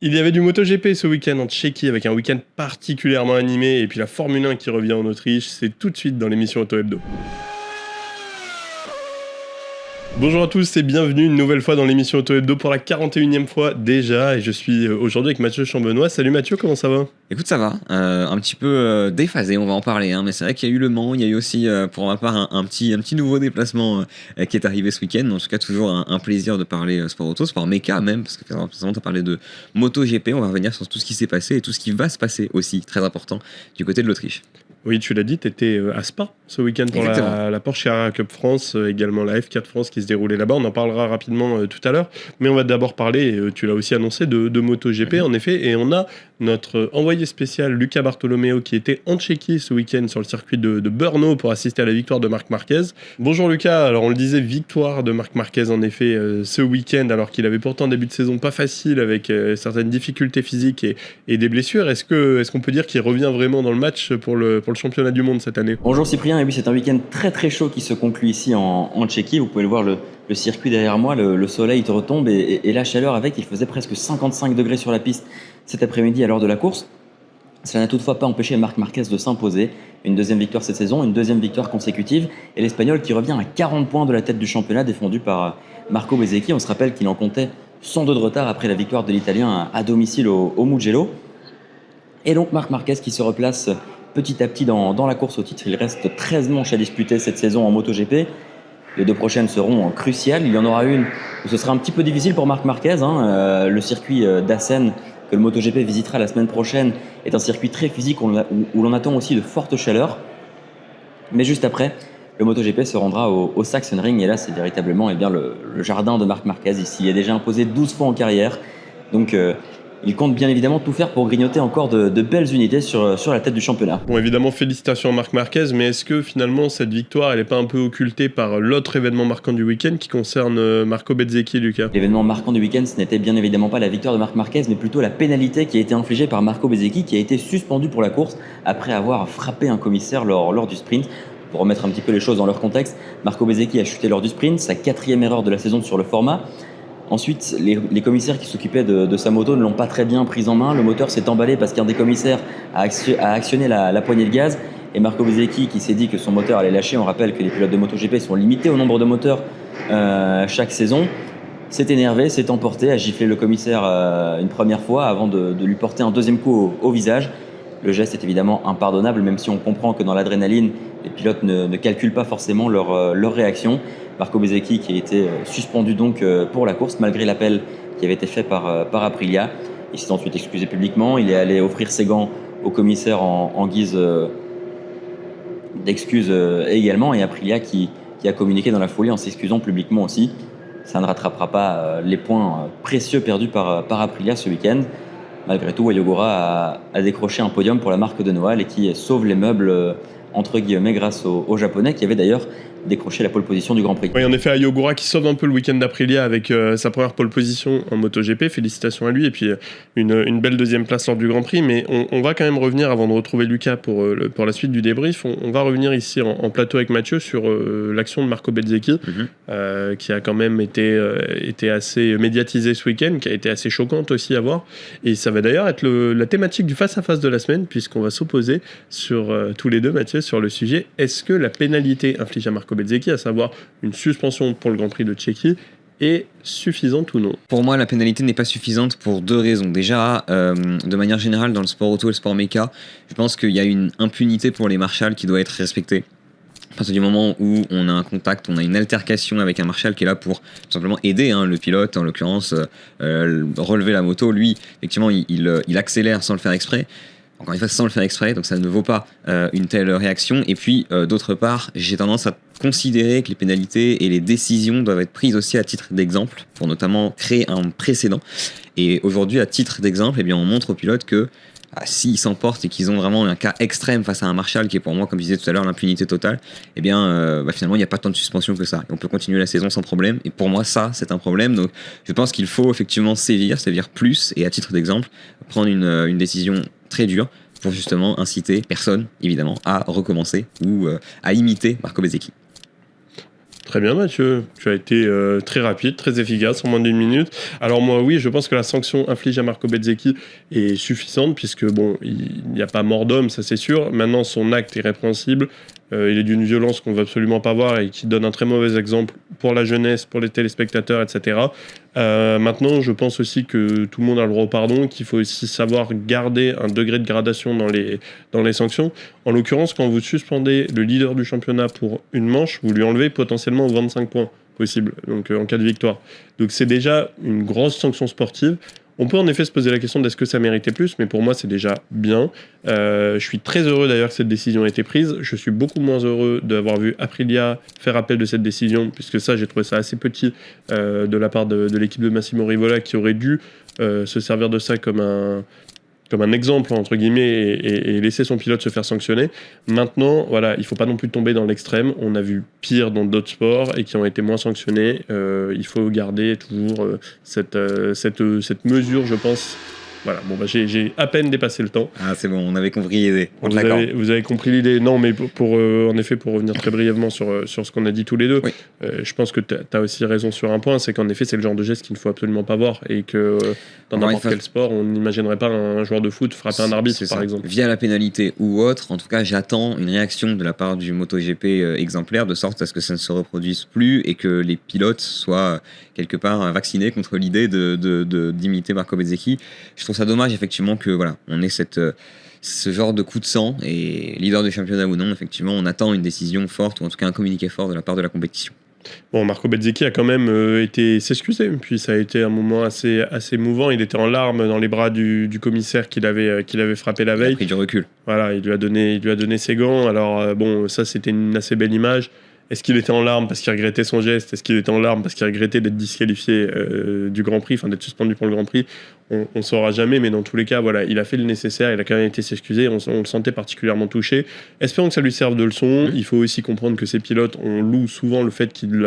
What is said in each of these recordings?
Il y avait du MotoGP ce week-end en Tchéquie avec un week-end particulièrement animé et puis la Formule 1 qui revient en Autriche, c'est tout de suite dans l'émission Auto Hebdo. Bonjour à tous et bienvenue une nouvelle fois dans l'émission Auto Hebdo pour la 41e fois déjà et je suis aujourd'hui avec Mathieu Chambenois. Salut Mathieu, comment ça va ? Écoute, ça va, un petit peu déphasé, on va en parler, hein, mais c'est vrai qu'il y a eu Le Mans, il y a eu aussi pour ma part un petit nouveau déplacement qui est arrivé ce week-end. En tout cas, toujours un plaisir de parler sport auto, sport méca même, parce que précédemment tu as parlé de MotoGP. On va revenir sur tout ce qui s'est passé et tout ce qui va se passer aussi, très important, du côté de l'Autriche. Oui, tu l'as dit, tu étais à Spa ce week-end pour la Porsche Carrera Cup France, également la F4 France qui se déroulait là-bas. On en parlera rapidement tout à l'heure, mais on va d'abord parler, tu l'as aussi annoncé, de MotoGP en effet, et on a notre envoyé spécial Luca Bartolomeo qui était en Tchéquie ce week-end sur le circuit de Brno pour assister à la victoire de Marc Marquez. Bonjour Lucas, alors on le disait, victoire de Marc Marquez en effet ce week-end alors qu'il avait pourtant un début de saison pas facile avec certaines difficultés physiques et des blessures. Est-ce qu'on peut dire qu'il revient vraiment dans le match pour le championnat du monde cette année ? Bonjour Cyprien, et oui, c'est un week-end très très chaud qui se conclut ici en Tchéquie. Vous pouvez le voir, le circuit derrière moi, le soleil te retombe et la chaleur avec. Il faisait presque 55 degrés sur la piste cet après-midi à l'heure de la course. Cela n'a toutefois pas empêché Marc Marquez de s'imposer. Une deuxième victoire cette saison, une deuxième victoire consécutive. Et l'Espagnol qui revient à 40 points de la tête du championnat, défendu par Marco Bezzecchi. On se rappelle qu'il en comptait 102 de retard après la victoire de l'Italien à domicile au Mugello. Et donc Marc Marquez qui se replace petit à petit dans la course au titre. Il reste 13 manches à disputer cette saison en MotoGP. Les deux prochaines seront cruciales. Il y en aura une où ce sera un petit peu difficile pour Marc Marquez. Le circuit d'Assen que le MotoGP visitera la semaine prochaine est un circuit très physique où l'on attend aussi de fortes chaleurs. Mais juste après, le MotoGP se rendra au Sachsenring et là c'est véritablement le jardin de Marc Marquez. Ici, il est déjà imposé 12 fois en carrière. Donc il compte bien évidemment tout faire pour grignoter encore de belles unités sur la tête du championnat. Bon, évidemment, félicitations à Marc Marquez, mais est-ce que finalement cette victoire, elle n'est pas un peu occultée par l'autre événement marquant du week-end qui concerne Marco Bezzecchi, Lucas ? L'événement marquant du week-end, ce n'était bien évidemment pas la victoire de Marc Marquez, mais plutôt la pénalité qui a été infligée par Marco Bezzecchi, qui a été suspendu pour la course après avoir frappé un commissaire lors du sprint. Pour remettre un petit peu les choses dans leur contexte, Marco Bezzecchi a chuté lors du sprint, sa 4e erreur de la saison sur le format. Ensuite, les commissaires qui s'occupaient de sa moto ne l'ont pas très bien prise en main. Le moteur s'est emballé parce qu'un des commissaires a actionné la poignée de gaz. Et Marco Bezzecchi qui s'est dit que son moteur allait lâcher. On rappelle que les pilotes de MotoGP sont limités au nombre de moteurs chaque saison. S'est énervé, s'est emporté, a giflé le commissaire une première fois avant de lui porter un deuxième coup au visage. Le geste est évidemment impardonnable, même si on comprend que dans l'adrénaline, les pilotes ne calculent pas forcément leur réaction. Marco Bezzecchi qui a été suspendu donc pour la course malgré l'appel qui avait été fait par Aprilia. Il s'est ensuite excusé publiquement. Il est allé offrir ses gants au commissaire en guise d'excuse également. Et Aprilia qui a communiqué dans la foulée en s'excusant publiquement aussi. Ça ne rattrapera pas les points précieux perdus par Aprilia ce week-end. Malgré tout, Wayo Gora a décroché un podium pour la marque de Noailles et qui sauve les meubles entre guillemets grâce aux Japonais qui avaient d'ailleurs décroché la pole position du Grand Prix. Oui, en effet, Wayo Gora qui sauve un peu le week-end d'Aprilia avec sa première pole position en MotoGP. Félicitations à lui et puis une belle deuxième place lors du Grand Prix. Mais on va quand même revenir, avant de retrouver Lucas pour la suite du débrief, on va revenir ici en plateau avec Mathieu sur l'action de Marco Bezzecchi qui a quand même été assez médiatisée ce week-end, qui a été assez choquante aussi à voir. Et ça va d'ailleurs être la thématique du face-à-face de la semaine puisqu'on va s'opposer sur tous les deux, Mathieu, sur le sujet. Est-ce que la pénalité infligée à Marco Bezzecchi, à savoir une suspension pour le Grand Prix de Tchéquie, est suffisante ou non ? Pour moi, la pénalité n'est pas suffisante pour deux raisons. Déjà, de manière générale, dans le sport auto et le sport méca, je pense qu'il y a une impunité pour les marshals qui doit être respectée. À partir du moment où on a un contact, on a une altercation avec un marshal qui est là pour tout simplement aider le pilote, en l'occurrence, relever la moto. Lui, effectivement, il accélère sans le faire exprès. Encore une fois, sans le faire exprès, donc ça ne vaut pas une telle réaction. Et puis, d'autre part, j'ai tendance à considérer que les pénalités et les décisions doivent être prises aussi à titre d'exemple, pour notamment créer un précédent. Et aujourd'hui, à titre d'exemple, on montre aux pilotes que s'ils s'emportent et qu'ils ont vraiment un cas extrême face à un marshal qui est pour moi, comme je disais tout à l'heure, l'impunité totale, finalement, il n'y a pas tant de suspension que ça. Et on peut continuer la saison sans problème. Et pour moi, ça, c'est un problème. Donc, je pense qu'il faut effectivement sévir plus, et à titre d'exemple, prendre une décision très dure pour justement inciter personne, évidemment, à recommencer ou à imiter Marco Bezzecchi. Très bien Mathieu, tu as été très rapide, très efficace en moins d'1 minute. Alors moi oui, je pense que la sanction infligée à Marco Bezzecchi est suffisante puisque bon, il n'y a pas mort d'homme, ça c'est sûr. Maintenant son acte est répréhensible, il est d'une violence qu'on ne veut absolument pas voir et qui donne un très mauvais exemple pour la jeunesse, pour les téléspectateurs, etc. Maintenant je pense aussi que tout le monde a le droit au pardon, qu'il faut aussi savoir garder un degré de gradation dans les sanctions. En l'occurrence, quand vous suspendez le leader du championnat pour une manche, vous lui enlevez potentiellement 25 points possible, donc en cas de victoire. Donc c'est déjà une grosse sanction sportive. On peut en effet se poser la question d'est-ce que ça méritait plus, mais pour moi c'est déjà bien. Je suis très heureux d'ailleurs que cette décision ait été prise. Je suis beaucoup moins heureux d'avoir vu Aprilia faire appel de cette décision, puisque ça j'ai trouvé ça assez petit de la part de l'équipe de Massimo Rivola qui aurait dû se servir de ça comme un exemple, entre guillemets, et laisser son pilote se faire sanctionner. Maintenant, voilà, il ne faut pas non plus tomber dans l'extrême. On a vu pire dans d'autres sports et qui ont été moins sanctionnés. Il faut garder toujours cette mesure, je pense. Voilà, bon, bah, j'ai à peine dépassé le temps. Ah, c'est bon, on avait compris l'idée. Vous avez compris l'idée. Non, mais en effet, pour revenir très brièvement sur ce qu'on a dit tous les deux, oui. Je pense que tu as aussi raison sur un point, c'est qu'en effet, c'est le genre de geste qu'il ne faut absolument pas voir et que dans n'importe quel sport, on n'imaginerait pas un joueur de foot frapper un arbitre, par exemple. Via la pénalité ou autre, en tout cas, j'attends une réaction de la part du MotoGP exemplaire, de sorte à ce que ça ne se reproduise plus et que les pilotes soient quelque part vaccinés contre l'idée d'imiter Marco Bezzecchi. Je trouve ça dommage, effectivement, que voilà, on ait ce genre de coup de sang, et leader du championnat ou non, effectivement, on attend une décision forte, ou en tout cas un communiqué fort de la part de la compétition. Bon, Marco Bezzecchi a quand même été s'excuser, puis ça a été un moment assez émouvant. Il était en larmes dans les bras du commissaire qu'il avait frappé la veille. Il a pris du recul. Voilà, il lui a donné ses gants. Alors bon, ça c'était une assez belle image. Est-ce qu'il était en larmes parce qu'il regrettait son geste? Est-ce qu'il était en larmes parce qu'il regrettait d'être disqualifié du Grand Prix, enfin d'être suspendu pour le Grand Prix? On ne saura jamais, mais dans tous les cas, voilà, il a fait le nécessaire, il a quand même été s'excuser, on le sentait particulièrement touché. Espérons que ça lui serve de leçon. Il faut aussi comprendre que ces pilotes, on loue souvent le fait qu'ils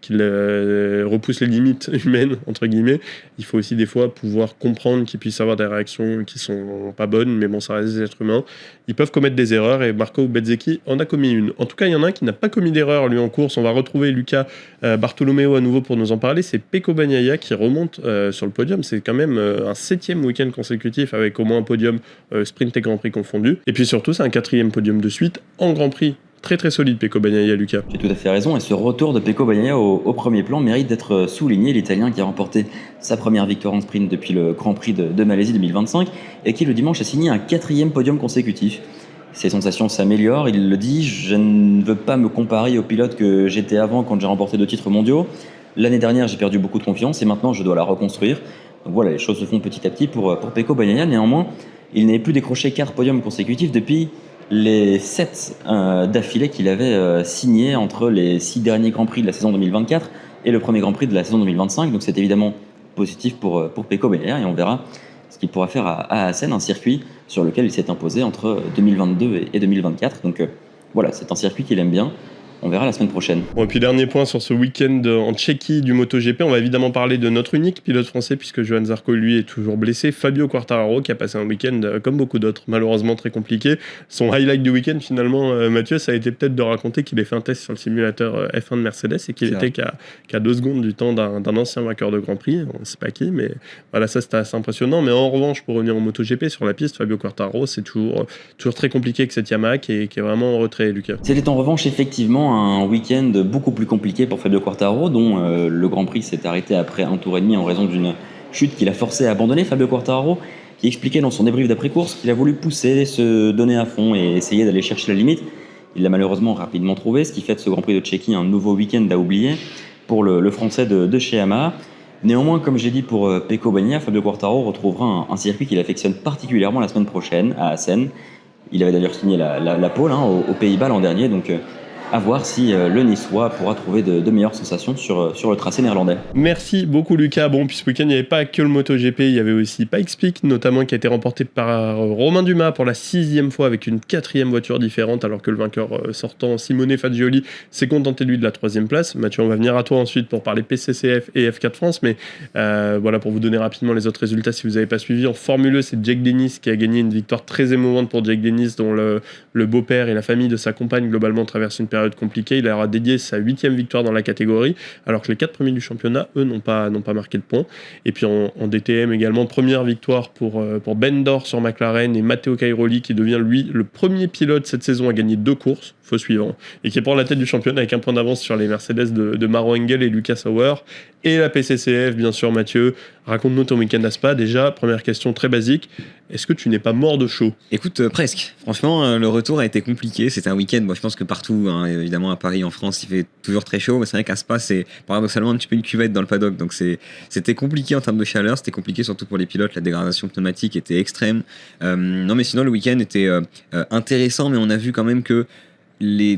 repoussent les limites humaines, entre guillemets. Il faut aussi des fois pouvoir comprendre qu'ils puissent avoir des réactions qui sont pas bonnes, mais bon, ça reste des êtres humains. Ils peuvent commettre des erreurs et Marco Bezzecchi en a commis une. En tout cas, il y en a un qui n'a pas commis d'erreur, lui, en course. On va retrouver Luca Bartolomeo à nouveau pour nous en parler. C'est Pecco Bagnaia qui remonte sur le podium. C'est quand même un 7e week-end consécutif avec au moins un podium sprint et Grand Prix confondus. Et puis surtout, c'est un 4e podium de suite en Grand Prix. Très très solide Pecco Bagnaia, Lucas. Tu as tout à fait raison, et ce retour de Pecco Bagnaia au premier plan mérite d'être souligné. L'Italien qui a remporté sa première victoire en sprint depuis le Grand Prix de Malaisie 2025 et qui le dimanche a signé un 4e podium consécutif. Ses sensations s'améliorent, il le dit: je ne veux pas me comparer au pilote que j'étais avant quand j'ai remporté 2 titres mondiaux. L'année dernière j'ai perdu beaucoup de confiance et maintenant je dois la reconstruire. Donc voilà, les choses se font petit à petit pour Pecco Bagnaia. Néanmoins, il n'avait plus décroché 4 podiums consécutifs depuis les 7 d'affilée qu'il avait signés entre les 6 derniers Grands Prix de la saison 2024 et le premier Grand Prix de la saison 2025. Donc c'est évidemment positif pour Pecco Bagnaia, et on verra ce qu'il pourra faire à Assen, un circuit sur lequel il s'est imposé entre 2022 et 2024. Donc voilà, c'est un circuit qu'il aime bien. On verra la semaine prochaine. Bon, et puis dernier point sur ce week-end en Tchéquie du MotoGP, on va évidemment parler de notre unique pilote français, puisque Johan Zarco, lui, est toujours blessé. Fabio Quartararo, qui a passé un week-end, comme beaucoup d'autres, malheureusement très compliqué. Son highlight du week-end, finalement, Mathieu, ça a été peut-être de raconter qu'il ait fait un test sur le simulateur F1 de Mercedes et qu'il était qu'à 2 secondes du temps d'un ancien vainqueur de Grand Prix. On ne sait pas qui, mais voilà, ça c'était assez impressionnant. Mais en revanche, pour revenir au MotoGP, sur la piste, Fabio Quartararo, c'est toujours très compliqué avec cette Yamaha qui est vraiment en retrait, Lucas. C'était en revanche effectivement un week-end beaucoup plus compliqué pour Fabio Quartararo, dont le Grand Prix s'est arrêté après 1 tour et demi en raison d'une chute qui l'a forcé à abandonner. Fabio Quartararo qui expliquait dans son débrief d'après-course qu'il a voulu pousser, se donner à fond et essayer d'aller chercher la limite. Il l'a malheureusement rapidement trouvé, ce qui fait de ce Grand Prix de Tchéquie un nouveau week-end à oublier pour le Français de chez Yamaha. Néanmoins, comme j'ai dit pour Pecco Bagnaia, Fabio Quartararo retrouvera un circuit qu'il affectionne particulièrement la semaine prochaine à Assen. Il avait d'ailleurs signé la pole aux Pays-Bas l'an dernier, donc à voir si le Niçois pourra trouver de meilleures sensations sur le tracé néerlandais. Merci beaucoup Lucas. Bon, puis ce week-end, il n'y avait pas que le MotoGP, il y avait aussi Pikes Peak, notamment qui a été remporté par Romain Dumas pour la 6e fois avec une 4e voiture différente, alors que le vainqueur sortant, Simone Fagioli, s'est contenté lui de la 3e place. Mathieu, on va venir à toi ensuite pour parler PCCF et F4 France, mais voilà, pour vous donner rapidement les autres résultats si vous n'avez pas suivi. En Formule E, c'est Jake Dennis qui a gagné une victoire très émouvante pour Jake Dennis, dont le beau-père et la famille de sa compagne globalement traversent une période période compliquée. Il aura dédié sa 8e victoire dans la catégorie, alors que les 4 premiers du championnat, eux, n'ont pas marqué de point. Et puis en DTM également, première victoire pour Ben Dor sur McLaren et Matteo Cairoli qui devient lui le premier pilote cette saison à gagner 2 courses, faux suivant, et qui prend la tête du championnat avec un point d'avance sur les Mercedes de Maro Engel et Lucas Hauer. Et la PCCF, bien sûr, Mathieu, raconte-nous ton week-end à Spa. Déjà, première question très basique, est-ce que tu n'es pas mort de chaud ? Écoute, presque. Franchement, le retour a été compliqué. C'était un week-end, je pense que partout, hein, évidemment à Paris, en France, il fait toujours très chaud. Mais c'est vrai qu'à Spa, c'est paradoxalement un petit peu une cuvette dans le paddock. Donc c'était compliqué en termes de chaleur. C'était compliqué surtout pour les pilotes. La dégradation pneumatique était extrême. Non, mais sinon, le week-end était intéressant. Mais on a vu quand même que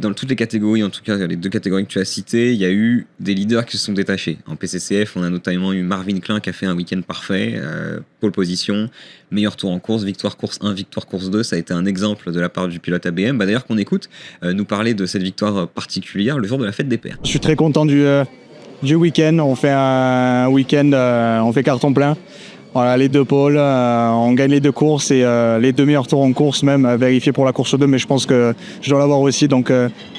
dans toutes les catégories, en tout cas les 2 catégories que tu as citées, il y a eu des leaders qui se sont détachés. En PCCF, on a notamment eu Marvin Klein qui a fait un week-end parfait, pole position, meilleur tour en course, victoire course 1, victoire course 2, ça a été un exemple de la part du pilote ABM. D'ailleurs qu'on écoute nous parler de cette victoire particulière le jour de la fête des pères. Je suis très content du week-end, on fait un week-end, on fait carton plein. Voilà, les 2 pôles, on gagne les 2 courses et les 2 meilleurs tours en course même vérifiés pour la course 2, mais je pense que je dois l'avoir aussi, donc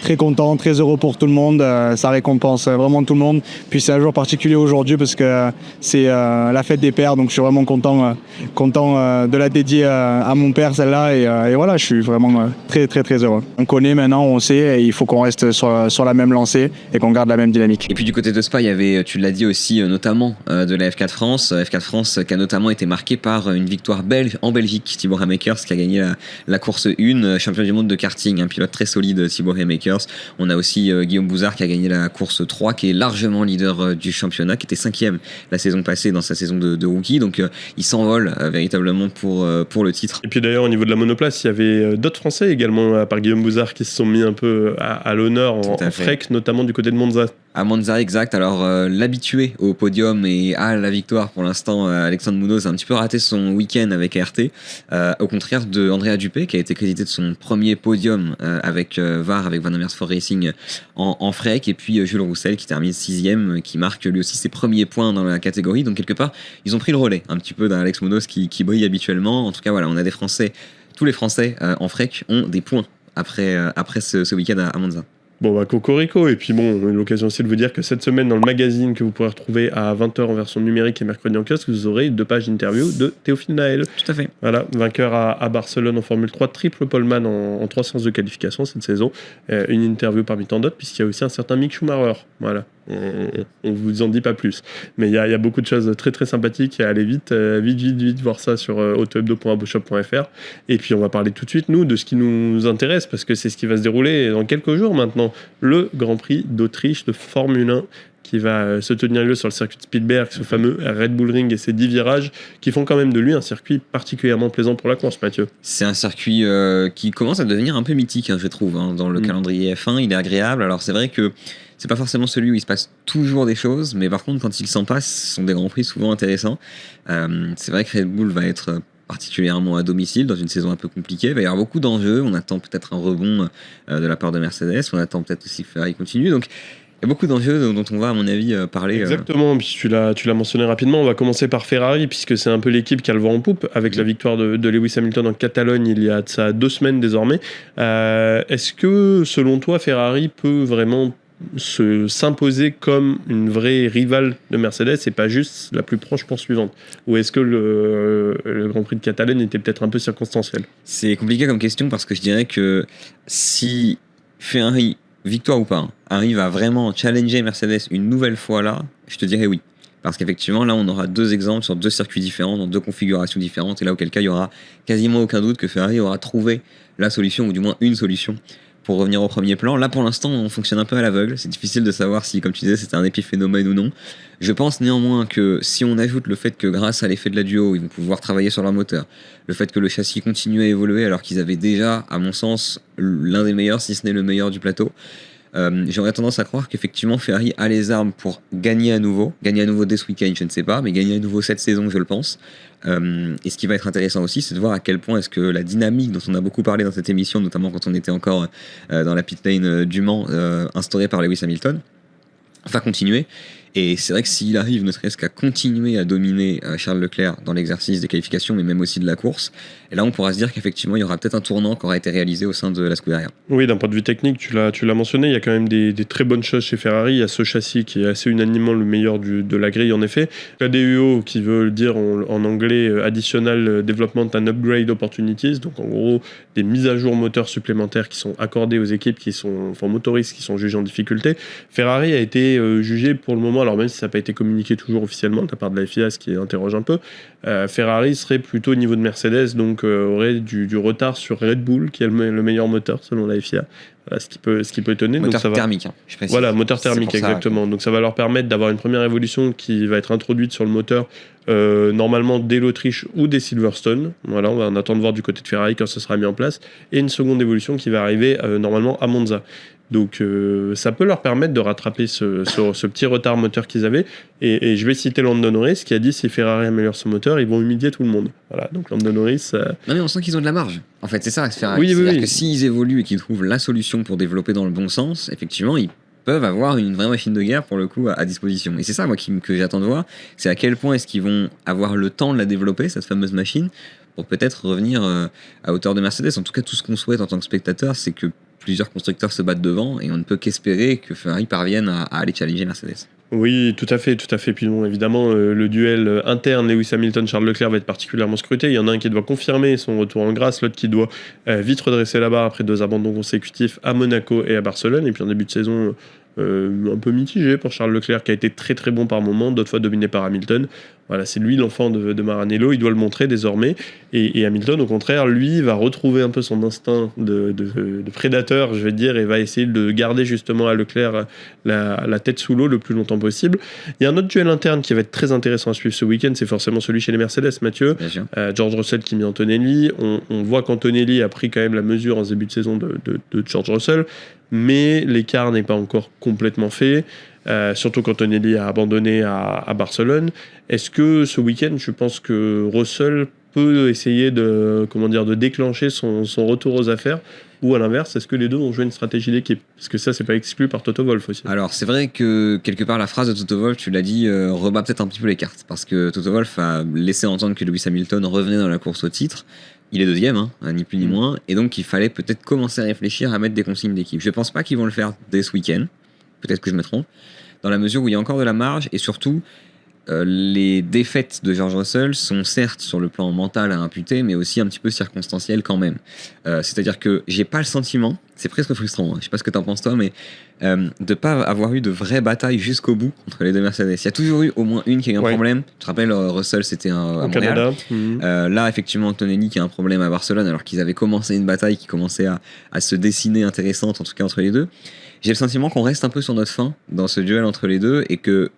très content, très heureux pour tout le monde, ça récompense vraiment tout le monde. Puis c'est un jour particulier aujourd'hui parce que c'est la fête des pères, donc je suis vraiment content de la dédier à mon père celle-là et voilà, je suis vraiment très très très heureux. On connaît maintenant, on sait, et il faut qu'on reste sur la même lancée et qu'on garde la même dynamique. Et puis du côté de Spa, il y avait, tu l'as dit aussi, notamment de la F4 France qui a notamment été marqué par une victoire belge en Belgique, Thibaut Remakers qui a gagné la course 1, champion du monde de karting, un pilote très solide, Thibaut Remakers. On a aussi Guillaume Bouzard qui a gagné la course 3, qui est largement leader du championnat, qui était 5e la saison passée dans sa saison de rookie, donc il s'envole véritablement pour le titre. Et puis d'ailleurs au niveau de la monoplace, il y avait d'autres Français également, à part Guillaume Bouzard, qui se sont mis un peu à l'honneur en frec, notamment du côté de Monza. À Monza, exact. Alors, l'habitué au podium et à la victoire pour l'instant, Alexandre Munoz a un petit peu raté son week-end avec RT. Au contraire de Andrea Dupé, qui a été crédité de son premier podium avec VAR, avec Van Amersfoort Racing en frec. Et puis Jules Roussel qui termine 6e, qui marque lui aussi ses premiers points dans la catégorie. Donc, quelque part, ils ont pris le relais un petit peu d'Alex Munoz qui brille habituellement. En tout cas, voilà, on a des Français, tous les Français en frec ont des points après ce week-end à Monza. Bon, cocorico. Et puis bon, on a l'occasion aussi de vous dire que cette semaine, dans le magazine que vous pourrez retrouver à 20h en version numérique et mercredi en kiosque, vous aurez 2 pages d'interview de Théophile Naël. Tout à fait. Voilà, vainqueur à Barcelone en Formule 3, triple poleman en 3 séances de qualification cette saison. Une interview parmi tant d'autres, puisqu'il y a aussi un certain Mick Schumacher. Voilà. On vous en dit pas plus, mais il y a beaucoup de choses très très sympathiques. Allez vite voir ça sur autohebdo.aboshop.fr. Et puis on va parler tout de suite nous de ce qui nous intéresse, parce que c'est ce qui va se dérouler dans quelques jours maintenant, le Grand Prix d'Autriche de Formule 1 qui va se tenir lieu sur le circuit de Spielberg, ce fameux Red Bull Ring et ses 10 virages qui font quand même de lui un circuit particulièrement plaisant pour la course, Mathieu. C'est un circuit qui commence à devenir un peu mythique, je trouve, dans le calendrier F1. Il est agréable. Alors c'est vrai que c'est pas forcément celui où il se passe toujours des choses, mais par contre quand il s'en passe, ce sont des grands prix souvent intéressants. C'est vrai que Red Bull va être particulièrement à domicile dans une saison un peu compliquée. Il va y avoir beaucoup d'enjeux. On attend peut-être un rebond de la part de Mercedes. On attend peut-être aussi que Ferrari continue. Donc il y a beaucoup d'enjeux dont on va, à mon avis, parler. Exactement, puis tu l'as mentionné rapidement. On va commencer par Ferrari, puisque c'est un peu l'équipe qui a le vent en poupe, avec la victoire de Lewis Hamilton en Catalogne il y a de ça 2 semaines désormais. Est-ce que, selon toi, Ferrari peut vraiment s'imposer comme une vraie rivale de Mercedes et pas juste la plus proche poursuivante? Ou est-ce que le Grand Prix de Catalogne était peut-être un peu circonstanciel? C'est compliqué comme question, parce que je dirais que si Ferrari, victoire ou pas, arrive à vraiment challenger Mercedes une nouvelle fois là, je te dirais oui. Parce qu'effectivement, là, on aura 2 exemples sur 2 circuits différents, dans 2 configurations différentes, et là, auquel cas, il y aura quasiment aucun doute que Ferrari aura trouvé la solution, ou du moins une solution, pour revenir au premier plan. Là, pour l'instant, on fonctionne un peu à l'aveugle. C'est difficile de savoir si, comme tu disais, c'était un épiphénomène ou non. Je pense néanmoins que si on ajoute le fait que grâce à l'effet de la duo, ils vont pouvoir travailler sur leur moteur, le fait que le châssis continue à évoluer alors qu'ils avaient déjà, à mon sens, l'un des meilleurs, si ce n'est le meilleur du plateau, j'aurais tendance à croire qu'effectivement Ferrari a les armes pour gagner à nouveau dès ce week-end, je ne sais pas, mais gagner à nouveau cette saison, je le pense. Et ce qui va être intéressant aussi, c'est de voir à quel point est-ce que la dynamique dont on a beaucoup parlé dans cette émission, notamment quand on était encore dans la pit lane du Mans, instaurée par Lewis Hamilton, va continuer. Et c'est vrai que s'il arrive ne serait-ce qu'à continuer à dominer Charles Leclerc dans l'exercice des qualifications, mais même aussi de la course, et là on pourra se dire qu'effectivement il y aura peut-être un tournant qui aura été réalisé au sein de la Scuderia. Oui, d'un point de vue technique, tu l'as mentionné, il y a quand même des très bonnes choses chez Ferrari. Il y a ce châssis qui est assez unanimement le meilleur de la grille, en effet. La DUO, qui veut dire en anglais Additional Development and Upgrade Opportunities, donc en gros des mises à jour moteurs supplémentaires qui sont accordées aux équipes motoristes qui sont jugées en difficulté. Ferrari a été jugé pour le moment, alors même si ça n'a pas été communiqué toujours officiellement de la part de la FIA, ce qui interroge un peu, Ferrari serait plutôt au niveau de Mercedes, donc aurait du retard sur Red Bull, qui est le meilleur moteur selon la FIA. Voilà, ce qui peut étonner. Moteur donc ça thermique, je précise. Voilà, moteur thermique, C'est pour ça, exactement. Donc ça va leur permettre d'avoir une première évolution qui va être introduite sur le moteur normalement dès l'Autriche ou dès Silverstone. Voilà, on va attendre de voir du côté de Ferrari quand ça sera mis en place. Et une seconde évolution qui va arriver normalement à Monza. Donc ça peut leur permettre de rattraper ce petit retard moteur qu'ils avaient. Et je vais citer Lando Norris qui a dit si Ferrari améliore son moteur, ils vont humilier tout le monde. Voilà, donc Lando Norris... Non mais on sent qu'ils ont de la marge. En fait, c'est ça, Ferrari. Oui, C'est-à-dire oui. que s'ils évoluent et qu'ils trouvent la solution pour développer dans le bon sens, effectivement, ils peuvent avoir une vraie machine de guerre pour le coup à disposition. Et c'est ça, moi, que j'attends de voir, c'est à quel point est-ce qu'ils vont avoir le temps de la développer, cette fameuse machine, pour peut-être revenir à hauteur de Mercedes. En tout cas, tout ce qu'on souhaite en tant que spectateur, c'est que plusieurs constructeurs se battent devant et on ne peut qu'espérer que Ferrari parvienne à aller challenger Mercedes. Oui, tout à fait. Puis bon, évidemment, le duel interne Lewis Hamilton-Charles Leclerc va être particulièrement scruté. Il y en a un qui doit confirmer son retour en grâce, l'autre qui doit vite redresser la barre après 2 abandons consécutifs à Monaco et à Barcelone. Et puis en début de saison, un peu mitigé pour Charles Leclerc, qui a été très très bon par moment, d'autres fois dominé par Hamilton. Voilà, c'est lui l'enfant de Maranello, il doit le montrer désormais. Et Hamilton, au contraire, lui, va retrouver un peu son instinct de prédateur, je vais dire, et va essayer de garder justement à Leclerc la tête sous l'eau le plus longtemps possible. Il y a un autre duel interne qui va être très intéressant à suivre ce week-end, c'est forcément celui chez les Mercedes, Mathieu. Bien sûr. George Russell qui met Antonelli. On voit qu'Antonelli a pris quand même la mesure en ce début de saison de George Russell, mais l'écart n'est pas encore complètement fait. Surtout qu'Antonelli a abandonné à Barcelone. Est-ce que ce week-end, je pense que Russell peut essayer de déclencher son retour aux affaires, ou à l'inverse, est-ce que les deux vont jouer une stratégie d'équipe? Parce que ça, c'est pas exclu par Toto Wolff aussi. Alors, c'est vrai que quelque part, la phrase de Toto Wolff, tu l'as dit, rebat peut-être un petit peu les cartes. Parce que Toto Wolff a laissé entendre que Lewis Hamilton revenait dans la course au titre. Il est deuxième, hein, ni plus ni moins. Et donc, il fallait peut-être commencer à réfléchir à mettre des consignes d'équipe. Je pense pas qu'ils vont le faire dès ce week-end. Peut-être que je me trompe. Dans la mesure où il y a encore de la marge. Et surtout, les défaites de George Russell sont certes sur le plan mental à imputer, mais aussi un petit peu circonstancielles quand même. C'est-à-dire que j'ai pas le sentiment, c'est presque frustrant, hein, je sais pas ce que t'en penses toi, mais de pas avoir eu de vraie bataille jusqu'au bout entre les deux Mercedes. Il y a toujours eu au moins une qui a eu un problème. Tu te rappelles, Russell c'était à Au Montréal. Canada. Là, effectivement, Antonelli qui a un problème à Barcelone, alors qu'ils avaient commencé une bataille qui commençait à se dessiner intéressante, en tout cas entre les deux. J'ai le sentiment qu'on reste un peu sur notre faim dans ce duel entre les deux et que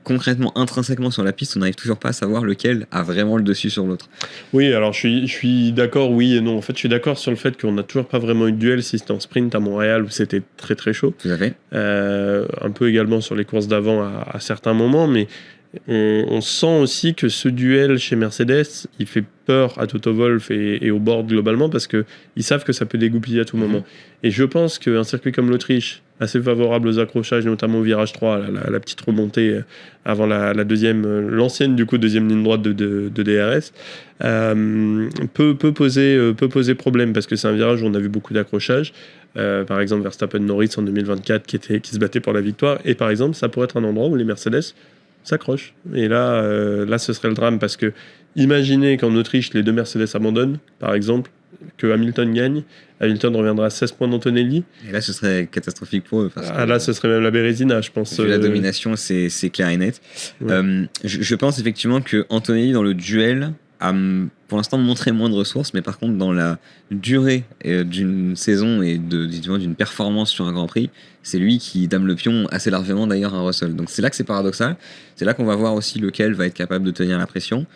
concrètement, intrinsèquement sur la piste, on n'arrive toujours pas à savoir lequel a vraiment le dessus sur l'autre. Oui, alors je suis d'accord, oui et non. En fait, je suis d'accord sur le fait qu'on n'a toujours pas vraiment eu de duel, si c'était en sprint à Montréal où c'était très très chaud. Tout à fait. Un peu également sur les courses d'avant à certains moments, mais on sent aussi que ce duel chez Mercedes, il fait peur à Toto Wolff et au board globalement parce qu'ils savent que ça peut dégoupiller à tout moment. Et je pense qu'un circuit comme l'Autriche, assez favorable aux accrochages, notamment au virage 3, la petite remontée avant la deuxième, l'ancienne du coup deuxième ligne droite de DRS, peut poser problème parce que c'est un virage où on a vu beaucoup d'accrochages. Par exemple Verstappen-Norris en 2024 qui se battait pour la victoire, et par exemple ça pourrait être un endroit où les Mercedes s'accrochent. Et là ce serait le drame parce que imaginez qu'en Autriche les deux Mercedes abandonnent, par exemple, que Hamilton gagne, Hamilton reviendra à 16 points d'Antonelli. Et là, ce serait catastrophique pour eux. Là, ce serait même la Bérésina, je pense. Vu la domination, c'est clair et net. Ouais. Je pense effectivement que Antonelli, dans le duel, a pour l'instant montré moins de ressources, mais par contre, dans la durée d'une saison et d'une performance sur un Grand Prix, c'est lui qui dame le pion assez largement d'ailleurs à Russell. Donc c'est là que c'est paradoxal. C'est là qu'on va voir aussi lequel va être capable de tenir la pression.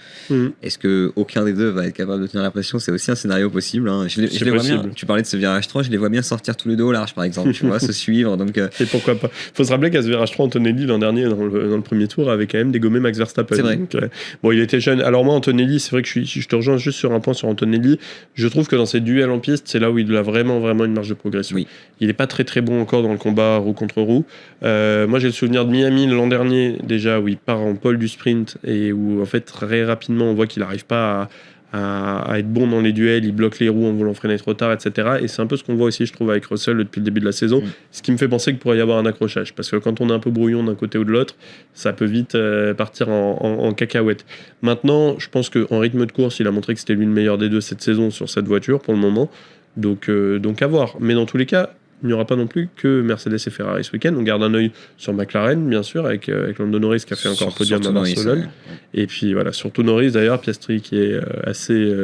Est-ce qu'aucun des deux va être capable de tenir la pression? C'est aussi un scénario possible. Hein. Je les vois bien. Tu parlais de ce virage 3, je les vois bien sortir tous les deux au large, par exemple. Tu vois, se suivre. Donc, et pourquoi pas? Faut se rappeler qu'à ce virage 3, Antonelli, l'an dernier, dans le premier tour, avait quand même dégommé Max Verstappen. C'est vrai. Donc, bon, il était jeune. Alors moi, Antonelli, c'est vrai que je te rejoins juste sur un point sur Antonelli. Je trouve que dans ses duels en piste, c'est là où il a vraiment une marge de progression. Oui. Il n'est pas très bon encore dans le combat roue contre roue. Moi, j'ai le souvenir de Miami l'an dernier, déjà, où il part en pole du sprint et où, en fait, très rapidement, on voit qu'il n'arrive pas à être bon dans les duels, il bloque les roues en voulant freiner trop tard, etc. Et c'est un peu ce qu'on voit aussi, je trouve, avec Russell depuis le début de la saison, ce qui me fait penser qu'il pourrait y avoir un accrochage, parce que quand on est un peu brouillon d'un côté ou de l'autre, ça peut vite partir en cacahuète. Maintenant, je pense qu'en rythme de course, il a montré que c'était lui le meilleur des deux cette saison sur cette voiture pour le moment, donc à voir. Mais dans tous les cas, il n'y aura pas non plus que Mercedes et Ferrari ce week-end. On garde un œil sur McLaren, bien sûr, avec Lando Norris qui a fait encore podium à Barcelone. Et puis voilà, surtout Norris d'ailleurs, Piastri qui est assez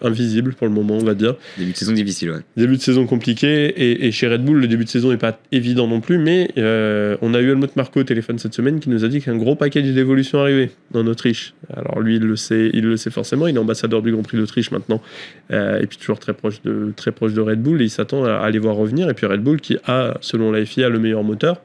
invisible pour le moment, on va dire. Début de saison difficile, ouais. Début de saison compliqué. Et chez Red Bull, le début de saison n'est pas évident non plus, mais on a eu Helmut Marko au téléphone cette semaine qui nous a dit qu'un gros package d'évolution arrivait en Autriche. Alors lui, il le sait forcément, il est ambassadeur du Grand Prix d'Autriche maintenant. Et puis toujours très proche de Red Bull, et il s'attend à les voir revenir. Et puis Red Bull qui a, selon la FIA, le meilleur moteur.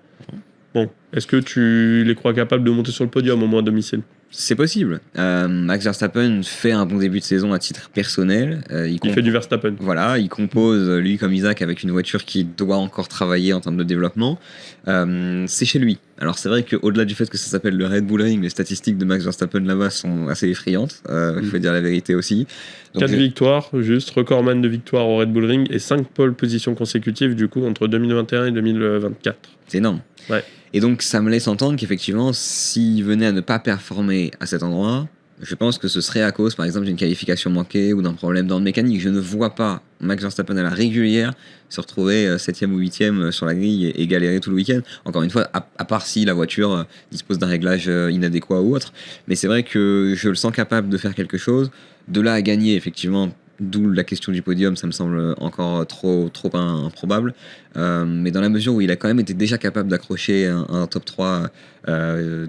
Bon, est-ce que tu les crois capables de monter sur le podium au moins à domicile ? C'est possible. Max Verstappen fait un bon début de saison à titre personnel. Il fait du Verstappen. Voilà, il compose, lui comme Isaac, avec une voiture qui doit encore travailler en termes de développement. C'est chez lui. Alors c'est vrai qu'au-delà du fait que ça s'appelle le Red Bull Ring, les statistiques de Max Verstappen là-bas sont assez effrayantes. Il faut dire la vérité aussi. Donc, 4 victoires, juste recordman de victoires au Red Bull Ring et 5 pole positions consécutives du coup entre 2021 et 2024. C'est énorme. Ouais. Et donc ça me laisse entendre qu'effectivement, s'il venait à ne pas performer à cet endroit, je pense que ce serait à cause, par exemple, d'une qualification manquée ou d'un problème d'ordre mécanique. Je ne vois pas Max Verstappen à la régulière se retrouver 7e ou 8e sur la grille et galérer tout le week-end. Encore une fois, à part si la voiture dispose d'un réglage inadéquat ou autre. Mais c'est vrai que je le sens capable de faire quelque chose. De là à gagner, effectivement, d'où la question du podium, ça me semble encore trop improbable. Mais dans la mesure où il a quand même été déjà capable d'accrocher un top 3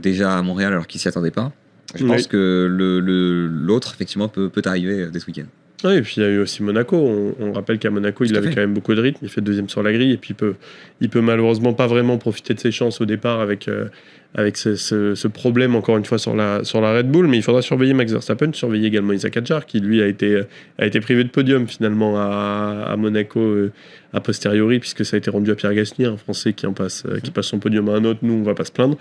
déjà à Montréal alors qu'il s'y attendait pas, je pense que l'autre, effectivement, peut arriver dès ce week-end. Oui, et puis il y a eu aussi Monaco. On rappelle qu'à Monaco, il avait quand même beaucoup de rythme. Il fait deuxième sur la grille et puis il peut malheureusement pas vraiment profiter de ses chances au départ avec ce problème, encore une fois, sur la Red Bull. Mais il faudra surveiller Max Verstappen, surveiller également Isaac Hadjar, qui lui a été privé de podium finalement à Monaco a posteriori, puisque ça a été rendu à Pierre Gasly, un Français qui passe son podium à un autre. Nous, on va pas se plaindre.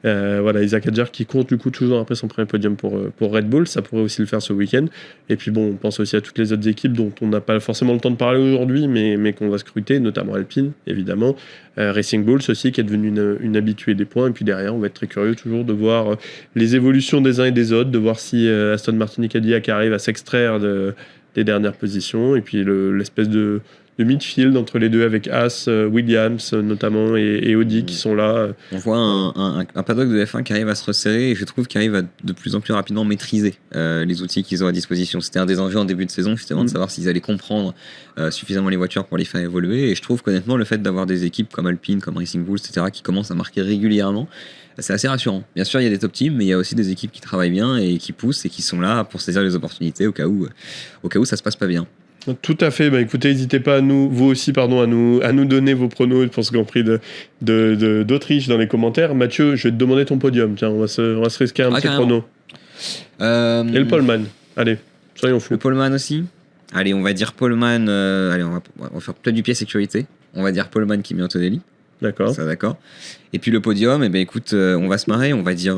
Voilà, Isaac Hadjar qui court du coup toujours après son premier podium pour Red Bull, ça pourrait aussi le faire ce week-end. Et puis bon, on pense aussi à toutes les autres équipes dont on n'a pas forcément le temps de parler aujourd'hui, mais qu'on va scruter, notamment Alpine évidemment, Racing Bulls aussi qui est devenu une habituée des points. Et puis derrière, on va être très curieux toujours de voir les évolutions des uns et des autres, de voir si Aston Martin et Cadillac arrivent à s'extraire des dernières positions, et puis l'espèce de midfield entre les deux avec Haas, Williams notamment et Audi qui sont là. On voit un paddock de F1 qui arrive à se resserrer et je trouve qu'il arrive à de plus en plus rapidement maîtriser les outils qu'ils ont à disposition. C'était un des enjeux en début de saison justement de savoir s'ils allaient comprendre suffisamment les voitures pour les faire évoluer, et je trouve qu'honnêtement le fait d'avoir des équipes comme Alpine, comme Racing Bulls, etc. qui commencent à marquer régulièrement, c'est assez rassurant. Bien sûr il y a des top teams, mais il y a aussi des équipes qui travaillent bien et qui poussent et qui sont là pour saisir les opportunités au cas où ça se passe pas bien. Tout à fait. Écoutez, n'hésitez pas à nous donner vos pronos pour ce Grand Prix d'Autriche dans les commentaires. Mathieu, je vais te demander ton podium. Tiens, on va se risquer un petit prono. Et le poleman. Allez, soyons fous. Le poleman aussi. Allez, on va dire poleman. Allez, on va faire peut-être du pied sécurité. On va dire poleman Kimi Antonelli. D'accord. Ça, d'accord. Et puis le podium, écoute, on va se marrer. On va dire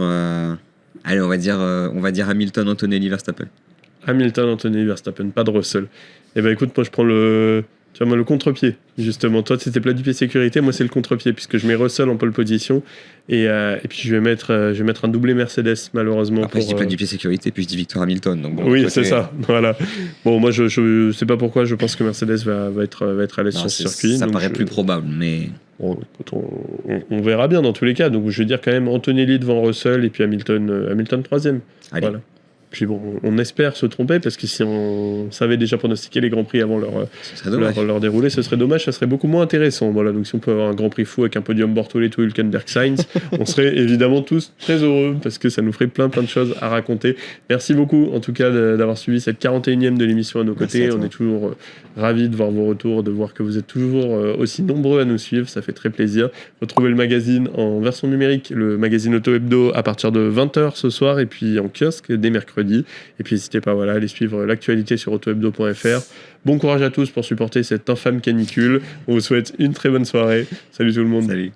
Hamilton, Antonelli, Verstappen. Hamilton, Antonelli, Verstappen, pas de Russell. Écoute, moi je prends le contre-pied, justement. Toi, c'était plat du pied sécurité, moi c'est le contre-pied, puisque je mets Russell en pole position, et puis je vais mettre un doublé Mercedes, malheureusement. Après, je dis plat du pied sécurité, puis je dis victoire Hamilton. Donc bon, oui, c'est ça, voilà. Bon, moi je sais pas pourquoi, je pense que Mercedes va être à l'aise sur ce circuit. Ça paraît plus probable, mais... Bon, écoute, on verra bien dans tous les cas, donc je veux dire quand même Antonelli devant Russell, et puis Hamilton 3e. Allez. Voilà. Puis bon, on espère se tromper, parce que si on savait déjà pronostiquer les Grands Prix avant leur déroulé, ce serait dommage, ça serait beaucoup moins intéressant. Voilà, donc si on peut avoir un Grand Prix fou avec un podium Bortoleto, Hülkenberg, Sainz, on serait évidemment tous très heureux, parce que ça nous ferait plein de choses à raconter. Merci beaucoup en tout cas d'avoir suivi cette 41e de l'émission à nos côtés. On est toujours ravis de voir vos retours, de voir que vous êtes toujours aussi nombreux à nous suivre, ça fait très plaisir. Retrouvez le magazine en version numérique, le magazine Auto Hebdo, à partir de 20h ce soir, et puis en kiosque dès mercredi. mercredi. Et puis n'hésitez pas à aller suivre l'actualité sur autohebdo.fr. Bon courage à tous pour supporter cette infâme canicule. On vous souhaite une très bonne soirée. Salut tout le monde. Salut.